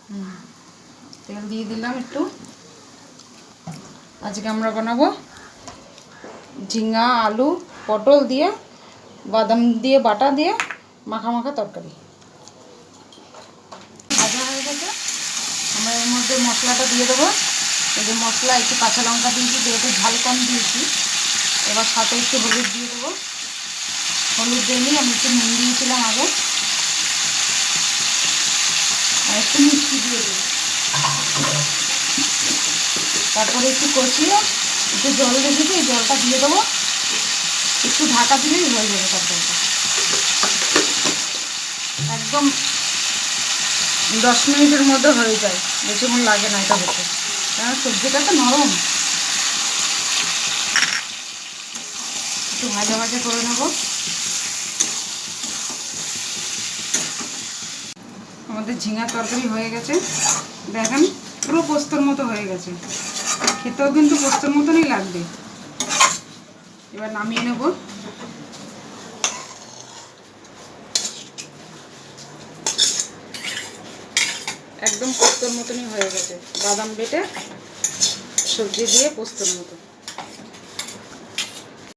তেল দিয়ে দিলাম একটু। আজকে আমরা বানাবো ঝিঙা আলু পটল দিয়ে বাদাম দিয়ে বাটা দিয়ে মাখা মাখা তরকারি। ভাজা হয়ে গেছে, আমরা এর মধ্যে মশলাটা দিয়ে দেবো। এই যে মশলা, একটু কাঁচা লঙ্কা দিয়েছি, যেহেতু ঝাল কম দিয়েছি। এবার সাথে একটু হলুদ দিয়ে দেবো। হলুদ দিইনি, আমি একটু নুন দিয়েছিলাম আগে। আর একটু মিষ্টি দিয়ে দেবো। তারপরে একটু কষিয়ে একটু জল রেখেছি, এই জলটা দিয়ে দেবো। একটু ঢাকা দিলেই হয়ে যাবে তরকারিটা। একদম 10 মিনিটের মধ্যে হয়ে যায়, বেশিক্ষণ লাগে না এটা হতে, কারণ সবজিটা তো নরম। একটু ভাজা ভাজা করে নেব। আমাদের ঝিঙা তরকারি হয়ে গেছে, দেখেন পুরো পোস্তর মতো হয়ে গেছে। খেতেও কিন্তু পোস্তর মতনই লাগবে। এবার নামিয়ে নেব। একদম পোস্তর মতনই হয়ে গেছে, বাদাম বেটে সবজি দিয়ে পোস্তর মতো।